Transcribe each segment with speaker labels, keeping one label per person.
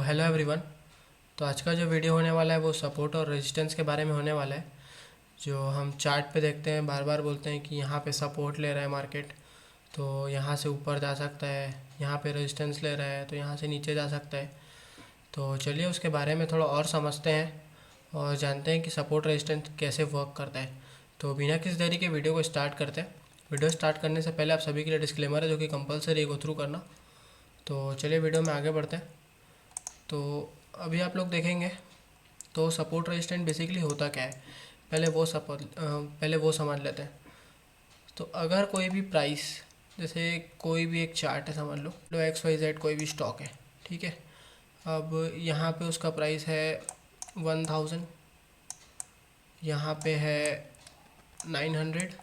Speaker 1: Hello everyone. तो आज का जो वीडियो होने वाला है वो सपोर्ट और रेजिस्टेंस के बारे में होने वाला है। जो हम चार्ट पे देखते हैं, बार बार बोलते हैं कि यहाँ पे सपोर्ट ले रहा है मार्केट, तो यहाँ से ऊपर जा सकता है। यहाँ पे रेजिस्टेंस ले रहा है तो यहाँ से नीचे जा सकता है। तो चलिए उसके बारे में थोड़ा और समझते हैं और जानते हैं कि सपोर्ट रेजिस्टेंस कैसे वर्क करता है। तो बिना किसी देरी के वीडियो को स्टार्ट करते हैं। वीडियो स्टार्ट करने से पहले आप सभी के लिए डिस्क्लेमर है जो कि कंपलसरी है गो थ्रू करना। तो चलिए वीडियो में आगे बढ़ते हैं। तो अभी आप लोग देखेंगे तो सपोर्ट रेजिस्टेंट बेसिकली होता क्या है, पहले वो समझ लेते हैं। तो अगर कोई भी प्राइस, जैसे कोई भी एक चार्ट है, समझ लो XYZ कोई भी स्टॉक है, ठीक है। अब यहाँ पे उसका प्राइस है 1000, यहाँ पे है 900,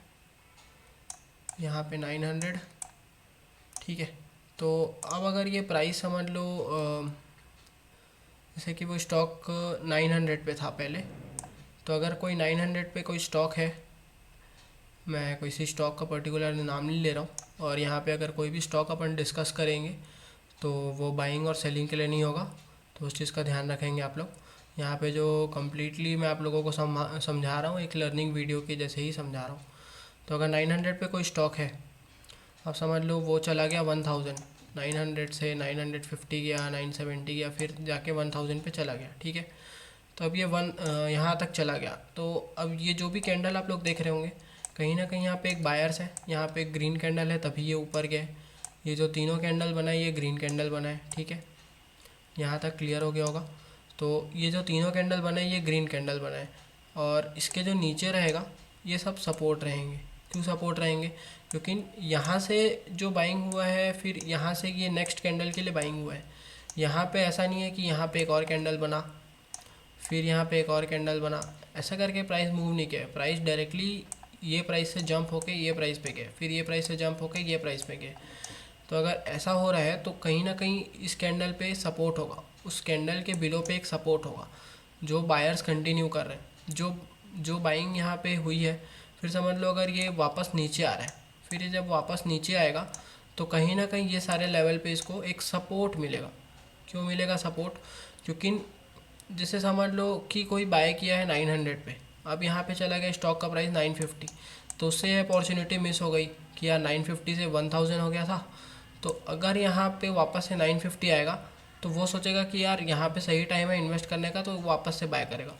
Speaker 1: यहाँ पे 900, ठीक है। तो अब अगर ये प्राइस समझ लो जैसे कि वो स्टॉक 900 पे था पहले, तो अगर कोई 900 पे कोई स्टॉक है, मैं कोई सी स्टॉक का पर्टिकुलर नाम नहीं ले रहा हूँ, और यहाँ पे अगर कोई भी स्टॉक अपन डिस्कस करेंगे तो वो बाइंग और सेलिंग के लिए नहीं होगा। तो उस चीज़ का ध्यान रखेंगे आप लोग। यहाँ पे जो कम्प्लीटली मैं आप लोगों को समझा रहा हूँ, एक लर्निंग वीडियो की जैसे ही समझा रहा हूँ। तो अगर 900 पे कोई स्टॉक है, अब समझ लो वो चला गया 1000, 900 से 950 गया, 970 गया, फिर जाके 1000 पे चला गया, ठीक है। तो अब ये यहाँ तक चला गया। तो अब ये जो भी कैंडल आप लोग देख रहे होंगे, कहीं ना कहीं यहाँ पे एक बायर्स है, यहाँ पे एक ग्रीन कैंडल है तभी ये ऊपर गए। ये जो तीनों कैंडल बना है ये ग्रीन कैंडल बना है, ठीक है। यहाँ तक क्लियर हो गया होगा। तो ये जो तीनों कैंडल बने ये ग्रीन कैंडल बना है, और इसके जो नीचे रहेगा ये सब सपोर्ट रहेंगे। क्यों सपोर्ट रहेंगे? क्योंकि यहाँ से जो बाइंग हुआ है, फिर यहाँ से ये नेक्स्ट कैंडल के लिए बाइंग हुआ है। यहाँ पे ऐसा नहीं है कि यहाँ पे एक और कैंडल बना, फिर यहाँ पे एक और कैंडल बना, ऐसा करके प्राइस मूव नहीं किया। प्राइस डायरेक्टली ये प्राइस से जंप होके ये प्राइस पे गए, फिर ये प्राइस से जंप होके ये प्राइस पे गए। तो अगर ऐसा हो रहा है तो कहीं ना कहीं इस कैंडल पे सपोर्ट होगा, उस कैंडल के बिलो पे एक सपोर्ट होगा जो बायर्स कंटिन्यू कर रहे हैं। जो बाइंग यहाँ पे हुई है, फिर समझ लो अगर ये वापस नीचे आ रहा है, फिर ये जब वापस नीचे आएगा तो कहीं ना कहीं ये सारे लेवल पे इसको एक सपोर्ट मिलेगा। क्यों मिलेगा सपोर्ट? क्योंकि जैसे समझ लो कि कोई बाय किया है 900 पे, अब यहाँ पे चला गया स्टॉक का प्राइस 950, तो उससे अपॉर्चुनिटी मिस हो गई कि यार 950 से 1000 हो गया था। तो अगर यहाँ पे वापस से 950 आएगा तो वो सोचेगा कि यार यहाँ पे सही टाइम है इन्वेस्ट करने का, तो वापस से बाय करेगा।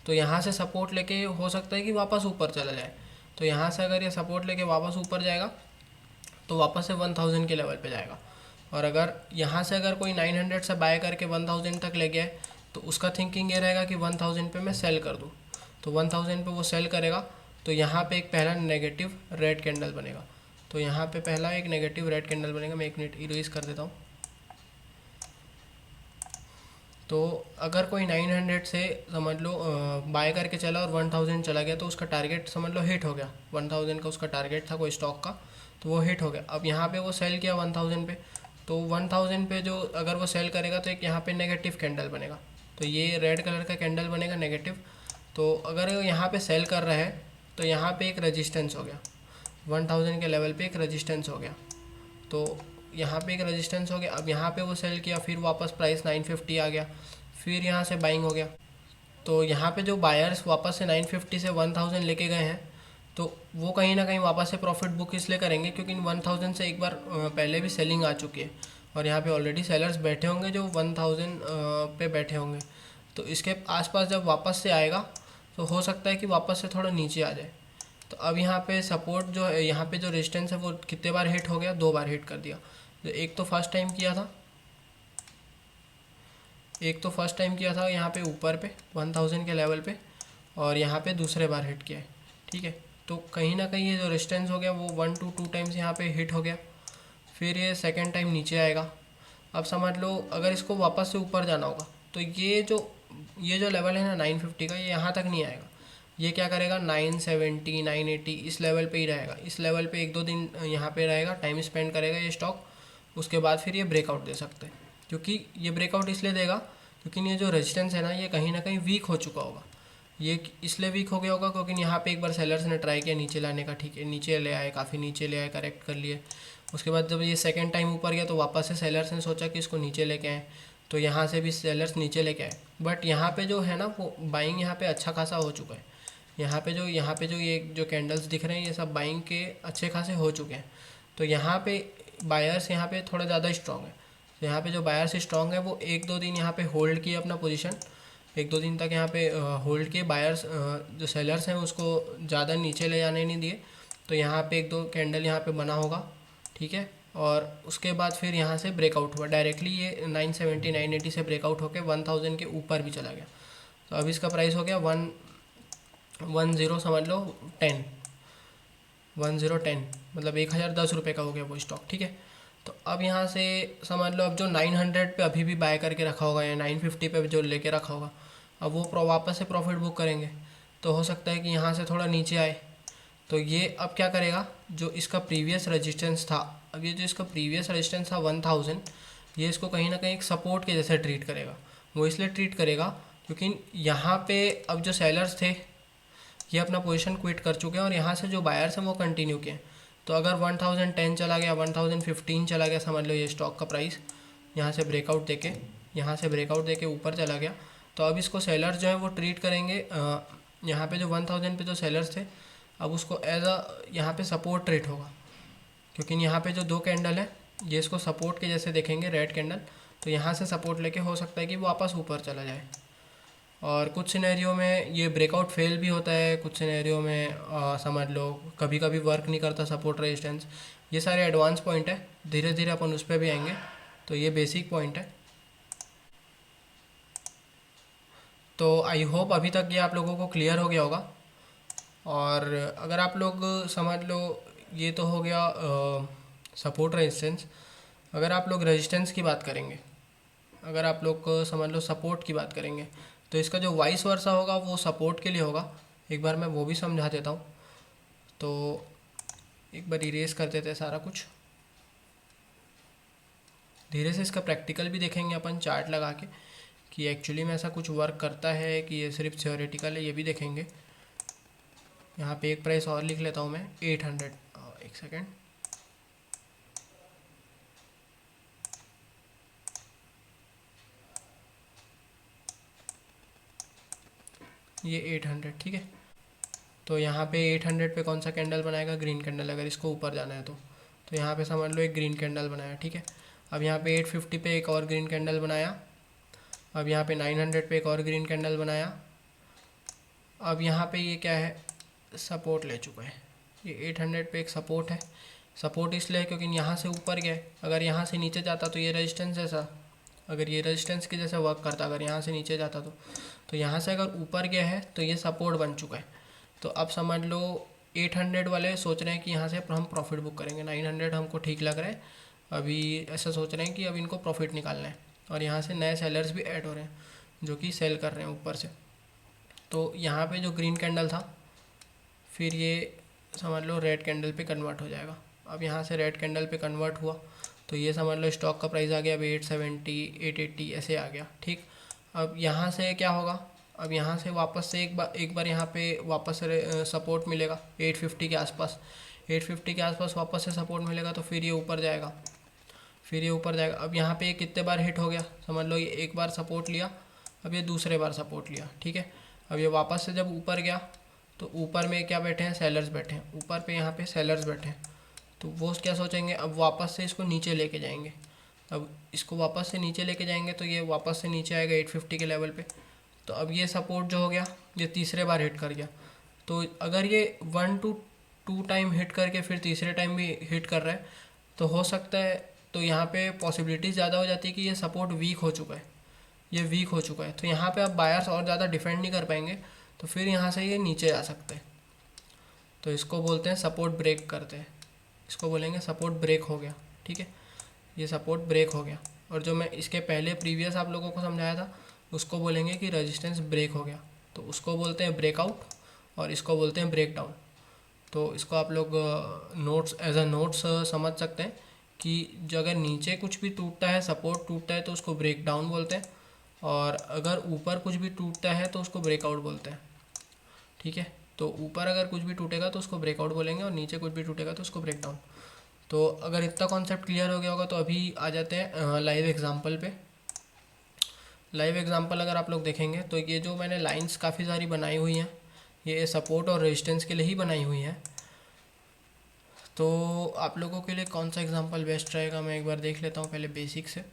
Speaker 1: तो यहाँ से सपोर्ट लेके हो सकता है कि वापस ऊपर चला जाए। तो यहाँ से अगर ये सपोर्ट लेके वापस ऊपर जाएगा तो वापस से 1000 के लेवल पे जाएगा। और अगर यहाँ से अगर कोई 900 से बाय करके 1000 तक ले गया है तो उसका थिंकिंग ये रहेगा कि 1000 पे मैं सेल कर दूँ। तो 1000 पे वो सेल करेगा तो यहाँ पे एक पहला नेगेटिव रेड कैंडल बनेगा। तो यहाँ पे पहला एक नेगेटिव रेड कैंडल बनेगा। मैं एक मिनट इरेज कर देता हूँ। तो अगर कोई 900 से समझ लो बाय करके चला और 1000 चला गया तो उसका टारगेट समझ लो हिट हो गया। 1000 का उसका टारगेट था कोई स्टॉक का, तो वो हिट हो गया। अब यहाँ पे वो सेल किया 1000 पे, तो 1000 पे जो अगर वो सेल करेगा तो एक यहाँ पे नेगेटिव कैंडल बनेगा। तो ये रेड कलर का कैंडल बनेगा नेगेटिव। तो अगर यहाँ पे सेल कर रहा है तो यहाँ पे एक रेजिस्टेंस हो गया, 1000 के लेवल पे एक रेजिस्टेंस हो गया। तो यहाँ पे एक रेजिस्टेंस हो गया। अब यहाँ पे वो सेल किया, फिर वापस प्राइस 950 आ गया, फिर यहाँ से बाइंग हो गया। तो यहाँ पे जो बायर्स वापस से 950 से 1000 लेके गए हैं तो वो कहीं ना कहीं वापस से प्रॉफिट बुक इसलिए करेंगे क्योंकि 1000 से एक बार पहले भी सेलिंग आ चुकी है, और यहाँ पे ऑलरेडी सेलर्स बैठे होंगे जो 1000 पे बैठे होंगे। तो इसके आसपास जब वापस से आएगा तो हो सकता है कि वापस से थोड़ा नीचे आ जाए। तो अब यहाँ पे सपोर्ट जो है, यहाँ पे जो रेजिस्टेंस है वो कितने बार हिट हो गया? 2 बार हिट कर दिया। तो एक तो फर्स्ट टाइम किया था, यहाँ पे ऊपर पे 1000 के लेवल पे, और यहाँ पे दूसरे बार हिट किया है, ठीक है। तो कहीं ना कहीं ये जो रेजिस्टेंस हो गया वो 1 to 2 टाइम्स यहाँ पे हिट हो गया, फिर ये सेकेंड टाइम नीचे आएगा। अब समझ लो अगर इसको वापस से ऊपर जाना होगा तो ये जो लेवल है ना 950 का, ये यहाँ तक नहीं आएगा। ये क्या करेगा? 970 980 इस लेवल पे ही रहेगा। इस लेवल पे 1-2 दिन यहाँ पे रहेगा, टाइम स्पेंड करेगा ये स्टॉक। उसके बाद फिर ये ब्रेकआउट दे सकते हैं। क्योंकि ये ब्रेकआउट इसलिए देगा क्योंकि ये जो रेजिस्टेंस है ना कहीं वीक हो चुका होगा। ये इसलिए वीक हो गया होगा क्योंकि यहाँ पे एक बार सेलर्स ने ट्राई किया नीचे लाने का, ठीक है, नीचे ले आए, काफ़ी नीचे ले आए, करेक्ट कर लिए। उसके बाद जब ये सेकंड टाइम ऊपर गया तो वापस से सेलर्स ने सोचा कि इसको नीचे लेके आए, तो यहाँ से भी सेलर्स नीचे लेके आए, बट यहाँ पे जो है ना वो बाइंग यहाँ पे अच्छा खासा हो चुका है। यहाँ पे जो ये जो कैंडल्स दिख रहे हैं ये सब बाइंग के अच्छे खासे हो चुके हैं। तो यहाँ पे बायर्स यहाँ पे थोड़ा ज़्यादा स्ट्रॉन्ग है। तो यहाँ पे जो बायर्स स्ट्रॉन्ग है वो एक दो दिन यहाँ पे होल्ड किए अपना पोजीशन, एक दो दिन तक यहाँ पे होल्ड किए। बायर्स जो सेलर्स हैं उसको ज़्यादा नीचे ले जाने नहीं दिए। तो यहाँ पे एक दो कैंडल यहाँ पे बना होगा, ठीक है। और उसके बाद फिर यहाँ से ब्रेकआउट हुआ डायरेक्टली, ये 970 980 से ब्रेकआउट होकर 1000 के ऊपर भी चला गया। तो अब इसका प्राइस हो गया 110 समझ लो 10 1010, मतलब 1010 रुपये का हो गया वो स्टॉक, ठीक है। तो अब यहाँ से समझ लो अब जो 900 पे अभी भी बाय करके रखा होगा या 950 पे जो लेके रखा होगा, अब वो वापस से प्रॉफिट बुक करेंगे। तो हो सकता है कि यहाँ से थोड़ा नीचे आए। तो ये अब क्या करेगा, जो इसका प्रीवियस रेजिस्टेंस था, अब ये जो इसका प्रीवियस रेजिस्टेंस था 1000, ये इसको कहीं ना कहीं एक सपोर्ट के जैसे ट्रीट करेगा। वो इसलिए ट्रीट करेगा क्योंकि यहाँ पे अब जो सेलर्स थे ये अपना पोजीशन क्विट कर चुके हैं और यहाँ से जो बायर्स हैं वो कंटिन्यू किए। तो अगर 1010 चला गया, 1015 चला गया, समझ लो ये स्टॉक का प्राइस यहाँ से ब्रेकआउट देके ऊपर चला गया। तो अब इसको सेलर्स जो है वो ट्रीट करेंगे, यहाँ पे जो 1000 पे जो सेलर्स थे अब उसको एज अ यहाँ पे सपोर्ट ट्रीट होगा, क्योंकि यहाँ पे जो दो कैंडल है ये इसको सपोर्ट के जैसे देखेंगे, रेड कैंडल। तो यहाँ से सपोर्ट लेके हो सकता है कि वो वापस ऊपर चला जाए। और कुछ सिनेरियो में ये ब्रेकआउट फेल भी होता है, कुछ सिनेरियो में समझ लो कभी कभी वर्क नहीं करता सपोर्ट रेजिस्टेंस। ये सारे एडवांस पॉइंट है, धीरे धीरे अपन उस पर भी आएंगे। तो ये बेसिक पॉइंट है। तो आई होप अभी तक ये आप लोगों को क्लियर हो गया होगा। और अगर आप लोग समझ लो ये तो हो गया सपोर्ट रेजिस्टेंस। अगर आप लोग रेजिस्टेंस की बात करेंगे, अगर आप लोग समझ लो सपोर्ट की बात करेंगे, तो इसका जो वाइस वर्सा होगा वो सपोर्ट के लिए होगा। एक बार मैं वो भी समझा देता हूँ। तो एक बार इरेज कर देते हैं सारा कुछ, धीरे से इसका प्रैक्टिकल भी देखेंगे अपन चार्ट लगा के कि एक्चुअली में ऐसा कुछ वर्क करता है कि ये सिर्फ थ्योरेटिकल है, ये भी देखेंगे। यहाँ पे एक प्राइस और लिख लेता हूँ मैं 800, एक सेकेंड, ये 800, ठीक है। तो यहाँ पे 800 पे कौन सा कैंडल बनाएगा, ग्रीन कैंडल, अगर इसको ऊपर जाना है तो यहाँ पे समझ लो एक ग्रीन कैंडल बनाया, ठीक है। अब यहाँ पे 850 पे एक और ग्रीन कैंडल बनाया। अब यहाँ पे 900 पे एक और ग्रीन कैंडल बनाया। अब यहाँ पे ये क्या है, सपोर्ट ले चुका है। ये 800 पे एक सपोर्ट है। सपोर्ट इसलिए है क्योंकि यहाँ से ऊपर गया है, अगर यहाँ से नीचे जाता तो ये रेजिस्टेंस जैसा, अगर ये रेजिस्टेंस के जैसे वर्क करता, अगर यहाँ से नीचे जाता तो यहाँ से अगर ऊपर गया है तो ये सपोर्ट बन चुका है। तो अब समझ लो 800 वाले सोच रहे हैं कि यहाँ से हम प्रॉफिट बुक करेंगे, 900 हमको ठीक लग रहा है, अभी ऐसा सोच रहे हैं कि अब इनको प्रॉफिट निकालना है। और यहाँ से नए सेलर्स भी ऐड हो रहे हैं जो कि सेल कर रहे हैं ऊपर से। तो यहाँ पे जो ग्रीन कैंडल था फिर ये समझ लो रेड कैंडल पे कन्वर्ट हो जाएगा। अब यहाँ से रेड कैंडल पे कन्वर्ट हुआ तो ये समझ लो स्टॉक का प्राइस आ गया अभी 870 880 ऐसे आ गया, ठीक। अब यहाँ से क्या होगा, अब यहाँ से वापस से एक बार यहाँ पे वापस से सपोर्ट मिलेगा 850 के आसपास, 850 के आसपास वापस से सपोर्ट मिलेगा तो फिर ये ऊपर जाएगा, अब यहाँ पे कितने बार हिट हो गया, समझ लो ये एक बार सपोर्ट लिया, अब ये दूसरे बार सपोर्ट लिया, ठीक है। अब ये वापस से जब ऊपर गया तो ऊपर में क्या बैठे हैं, सेलर्स बैठे हैं ऊपर पे, यहाँ पे सेलर्स बैठे हैं। तो वो क्या सोचेंगे, अब वापस से इसको नीचे लेके जाएंगे। अब इसको वापस से नीचे लेके जाएंगे तो ये वापस से नीचे आएगा 850 के लेवल पे। तो अब ये सपोर्ट जो हो गया ये तीसरे बार हिट कर गया। तो अगर ये 1 to 2 टाइम हिट करके फिर तीसरे टाइम भी हिट कर रहा है तो हो सकता है, तो यहाँ पे पॉसिबिलिटीज़ ज़्यादा हो जाती है कि ये सपोर्ट वीक हो चुका है, ये वीक हो चुका है। तो यहाँ पे अब बायर्स और ज़्यादा डिफेंड नहीं कर पाएंगे, तो फिर यहाँ से ये नीचे आ सकते हैं। तो इसको बोलते हैं सपोर्ट ब्रेक करते हैं, इसको बोलेंगे सपोर्ट ब्रेक हो गया, ठीक है। ये सपोर्ट ब्रेक हो गया। और जो मैं इसके पहले प्रीवियस आप लोगों को समझाया था उसको बोलेंगे कि रेजिस्टेंस ब्रेक हो गया, तो उसको बोलते हैं ब्रेकआउट और इसको बोलते हैं ब्रेक डाउन। तो इसको आप लोग नोट्स एज अ नोट्स समझ सकते हैं कि जो अगर नीचे कुछ भी टूटता है, सपोर्ट टूटता है तो उसको ब्रेक डाउन बोलते हैं, और अगर ऊपर कुछ भी टूटता है तो उसको ब्रेकआउट बोलते हैं, ठीक है। तो ऊपर अगर कुछ भी टूटेगा तो उसको ब्रेकआउट बोलेंगे और नीचे कुछ भी टूटेगा तो उसको ब्रेक डाउन। तो अगर इतना कॉन्सेप्ट क्लियर हो गया होगा तो अभी आ जाते हैं लाइव एग्जांपल पे। लाइव एग्जांपल अगर आप लोग देखेंगे तो ये जो मैंने लाइंस काफ़ी सारी बनाई हुई हैं ये सपोर्ट और रेजिस्टेंस के लिए ही बनाई हुई हैं। तो आप लोगों के लिए कौन सा एग्जांपल बेस्ट रहेगा मैं एक बार देख लेता हूँ पहले बेसिक से।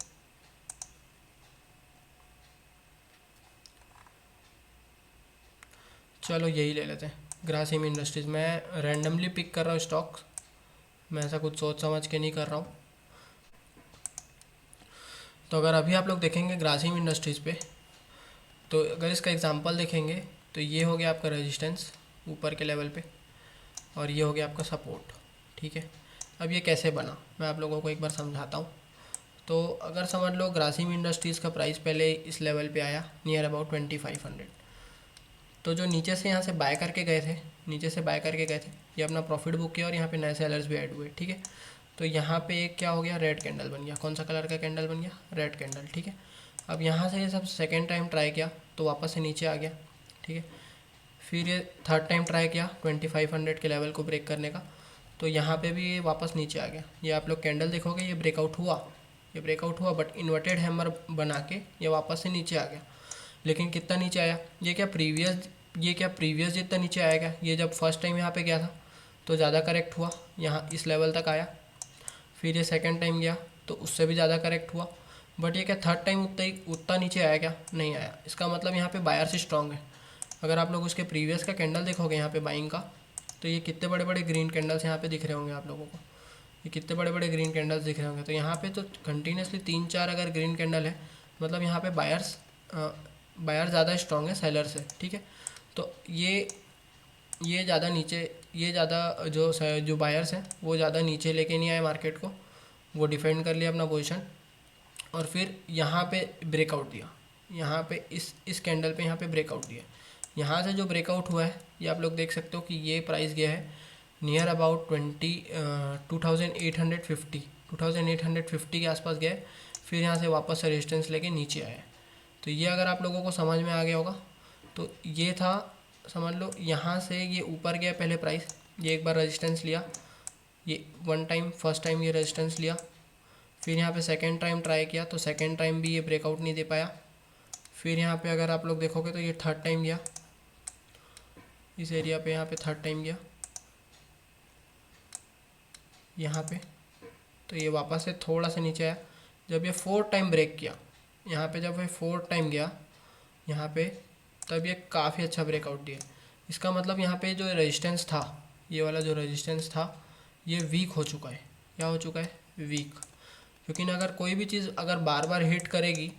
Speaker 1: चलो यही ले लेते हैं, ग्रासिम इंडस्ट्रीज़। मैं रैंडमली पिक कर रहा हूँ स्टॉक, मैं ऐसा कुछ सोच समझ के नहीं कर रहा हूँ। तो अगर अभी आप लोग देखेंगे ग्रासिम इंडस्ट्रीज़ पे, तो अगर इसका एग्जांपल देखेंगे तो ये हो गया आपका रेजिस्टेंस ऊपर के लेवल पे, और ये हो गया आपका सपोर्ट। ठीक है, अब ये कैसे बना मैं आप लोगों को एक बार समझाता हूँ। तो अगर समझ लो ग्रासिम इंडस्ट्रीज़ का प्राइस पहले इस लेवल पे आया नियर अबाउट 2500, तो जो नीचे से यहाँ से बाय करके गए थे, नीचे से बाय करके गए थे, ये अपना प्रॉफिट बुक किया और यहाँ पे नए सेलर्स भी ऐड हुए। ठीक है, तो यहाँ पे एक क्या हो गया, रेड कैंडल बन गया। कौन सा कलर का कैंडल बन गया, रेड कैंडल। ठीक है, अब यहाँ से ये सब सेकेंड टाइम ट्राई किया तो वापस से नीचे आ गया। ठीक है, फिर ये थर्ड टाइम ट्राई किया 2500 के लेवल को ब्रेक करने का, तो यहाँ पे भी ये वापस नीचे आ गया। ये आप लोग कैंडल देखोगे ये ब्रेकआउट हुआ, ये ब्रेकआउट हुआ, बट इन्वर्टेड हैमर बना के ये वापस से नीचे आ गया। लेकिन कितना नीचे आया, ये क्या प्रीवियस जितना नीचे आएगा। ये जब फर्स्ट टाइम यहाँ पे गया था तो ज़्यादा करेक्ट हुआ, यहाँ इस लेवल तक आया। फिर ये सेकंड टाइम गया तो उससे भी ज़्यादा करेक्ट हुआ, बट ये क्या थर्ड टाइम उतना नीचे आया क्या, नहीं आया। इसका मतलब यहाँ पे बायर से स्ट्रॉन्ग है। अगर आप लोग उसके प्रीवियस का कैंडल देखोगे यहाँ पे बाइंग का, तो ये कितने बड़े बड़े ग्रीन कैंडल्स यहाँ पे दिख रहे होंगे आप लोगों को, ये कितने बड़े बड़े ग्रीन कैंडल्स दिख रहे होंगे। तो यहाँ पे तो कंटिन्यूसली 3-4 अगर ग्रीन कैंडल है, मतलब यहाँ पे बायर ज़्यादा स्ट्रॉन्ग है सेलर से। ठीक है, तो ये ज़्यादा नीचे, ये ज़्यादा जो बायर्स हैं वो ज़्यादा नीचे लेके नहीं आए मार्केट को, वो डिफेंड कर लिया अपना पोजीशन, और फिर यहाँ पे ब्रेकआउट दिया। यहाँ पे इस कैंडल पे यहाँ पे ब्रेकआउट दिया। यहाँ से जो ब्रेकआउट हुआ है ये आप लोग देख सकते हो कि ये प्राइस गया है नियर अबाउट 2850 के आसपास गया है। फिर यहाँ से वापस से रेजिस्टेंस लेके नीचे आया है। तो ये अगर आप लोगों को समझ में आ गया होगा, तो ये था, समझ लो यहाँ से ये ऊपर गया पहले प्राइस, ये एक बार रेजिस्टेंस लिया, ये वन टाइम फर्स्ट टाइम ये रेजिस्टेंस लिया, फिर यहाँ पे सेकेंड टाइम ट्राई किया तो सेकेंड टाइम भी ये ब्रेकआउट नहीं दे पाया। फिर यहाँ पे अगर आप लोग देखोगे तो ये थर्ड टाइम गया, इस एरिया पे यहाँ पे थर्ड टाइम गया यहाँ पे, तो ये वापस से थोड़ा सा नीचे आया। जब ये फोर्थ टाइम ब्रेक किया यहाँ पे, जब ये फोर्थ टाइम गया यहाँ पे, तब ये काफ़ी अच्छा ब्रेकआउट दिया। इसका मतलब यहाँ पे जो रेजिस्टेंस था, ये वाला जो रेजिस्टेंस था ये वीक हो चुका है। क्या हो चुका है, वीक। क्योंकि ना अगर कोई भी चीज़ अगर बार बार हिट करेगी,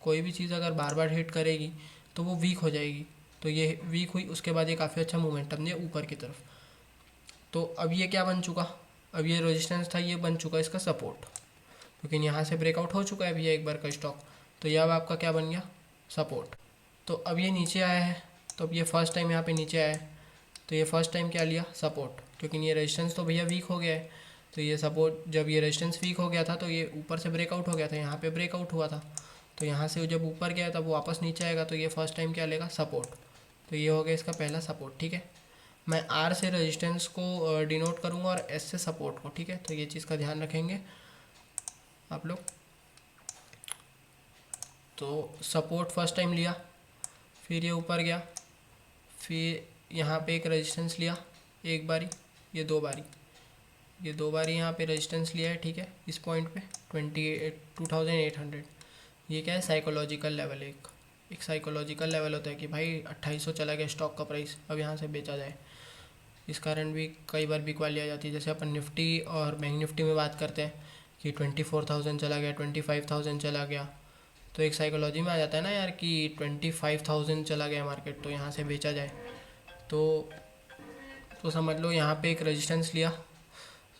Speaker 1: कोई भी चीज़ अगर बार बार हिट करेगी तो वो वीक हो जाएगी। तो ये वीक हुई, उसके बाद ये काफ़ी अच्छा मोमेंटम दिया ऊपर की तरफ। तो अब ये क्या बन चुका, अब ये रेजिस्टेंस था ये बन चुका इसका सपोर्ट, क्योंकि यहाँ से ब्रेकआउट हो चुका है अभी एक बार का स्टॉक, तो ये अब आपका क्या बन गया, सपोर्ट। तो अब ये नीचे आया है, तो अब ये फर्स्ट टाइम यहाँ पे नीचे आया है, तो ये फर्स्ट टाइम क्या लिया, सपोर्ट, क्योंकि ये रेजिस्टेंस तो भैया वीक हो गया है। तो ये सपोर्ट, जब ये रेजिस्टेंस वीक हो गया था तो ये ऊपर से ब्रेकआउट हो गया था, यहाँ पे ब्रेकआउट हुआ था, तो यहाँ से जब ऊपर गया तब वापस नीचे आएगा, तो ये फर्स्ट टाइम क्या लेगा, सपोर्ट। तो ये हो गया इसका पहला सपोर्ट। ठीक है, मैं आर से रेजिस्टेंस को डिनोट करूँगा और एस से सपोर्ट को। ठीक है, तो ये चीज़ का ध्यान रखेंगे आप लोग। तो सपोर्ट फर्स्ट टाइम लिया, फिर ये ऊपर गया, फिर यहाँ पे एक रेजिस्टेंस लिया एक बारी, ये दो बारी यहाँ पे रेजिस्टेंस लिया है। ठीक है, इस पॉइंट पे 2800। ये क्या है, साइकोलॉजिकल लेवल, एक साइकोलॉजिकल लेवल होता है कि भाई 2800 चला गया स्टॉक का प्राइस, अब यहाँ से बेचा जाए। इस कारण भी कई बार बिकवाली आ जाती है। जैसे अपन निफ्टी और बैंक निफ्टी में बात करते हैं कि 24,000 चला गया, 25,000 चला गया, तो एक साइकोलॉजी में आ जाता है ना यार कि 25,000 चला गया मार्केट, तो यहाँ से बेचा जाए। तो समझ लो यहाँ पे एक रेजिस्टेंस लिया,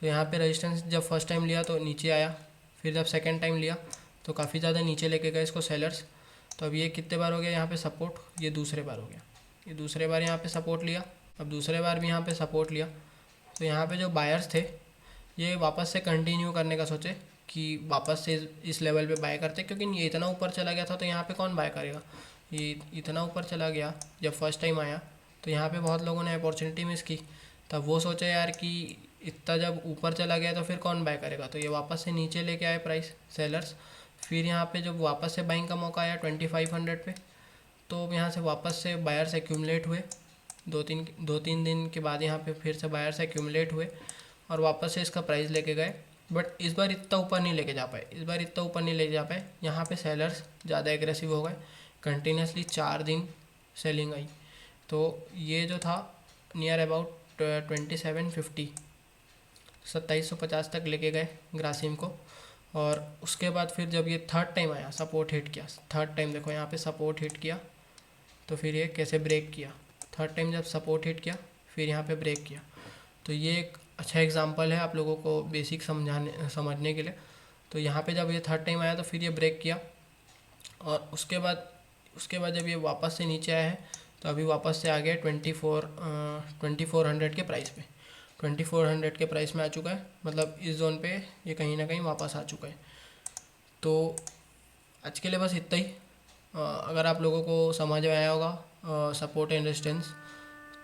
Speaker 1: तो यहाँ पे रेजिस्टेंस जब फर्स्ट टाइम लिया तो नीचे आया, फिर जब सेकंड टाइम लिया तो काफ़ी ज़्यादा नीचे लेके गए इसको सेलर्स। तो अब ये कितने बार हो गया यहाँ पे सपोर्ट, ये दूसरे बार हो गया, ये दूसरे बार यहाँ पे सपोर्ट लिया, अब दूसरे बार भी यहाँ पे सपोर्ट लिया। तो यहाँ पे जो बायर्स थे ये वापस से कंटिन्यू करने का सोचे कि वापस से इस लेवल पे बाय करते, क्योंकि ये इतना ऊपर चला गया था तो यहाँ पे कौन बाय करेगा। ये इतना ऊपर चला गया जब फर्स्ट टाइम आया, तो यहाँ पे बहुत लोगों ने अपॉर्चुनिटी मिस की। तब वो सोचे यार कि इतना जब ऊपर चला गया तो फिर कौन बाय करेगा, तो ये वापस से नीचे लेके आए प्राइस सेलर्स। फिर यहाँ पे जब वापस से बाइंग का मौका आया 2500 पे, तो यहाँ से वापस से बायर्स एक्यूमुलेट हुए, दो तीन दिन के बाद यहाँ पे फिर से बायर्स एक्यूमुलेट हुए और वापस से इसका प्राइस लेके गए। बट इस बार इतना ऊपर नहीं लेके जा पाए, यहाँ पे सेलर्स ज़्यादा एग्रेसिव हो गए, कंटिन्यूसली 4 दिन सेलिंग आई। तो ये जो था नियर अबाउट 2750 2750 तक लेके गए ग्रासिम को। और उसके बाद फिर जब ये थर्ड टाइम आया, सपोर्ट हिट किया, थर्ड टाइम देखो यहाँ पे सपोर्ट हिट किया, तो फिर ये कैसे ब्रेक किया, थर्ड टाइम जब सपोर्ट हिट किया फिर यहाँ पे ब्रेक किया। तो ये एक अच्छा एग्जांपल है आप लोगों को बेसिक समझने के लिए। तो यहाँ पे जब ये थर्ड टाइम आया तो फिर ये ब्रेक किया, और उसके बाद जब ये वापस से नीचे आया है तो अभी वापस से आ गया 2400 के प्राइस पे, 2400 के प्राइस में आ चुका है। मतलब इस जोन पे ये कहीं ना कहीं वापस आ चुका है। तो आज के लिए बस इतना ही। अगर आप लोगों को समझ में आया होगा सपोर्ट एंड रेजिस्टेंस,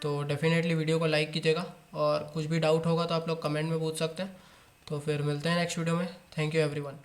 Speaker 1: तो डेफिनेटली वीडियो को लाइक कीजिएगा, और कुछ भी डाउट होगा तो आप लोग कमेंट में पूछ सकते हैं। तो फिर मिलते हैं नेक्स्ट वीडियो में। Thank you everyone.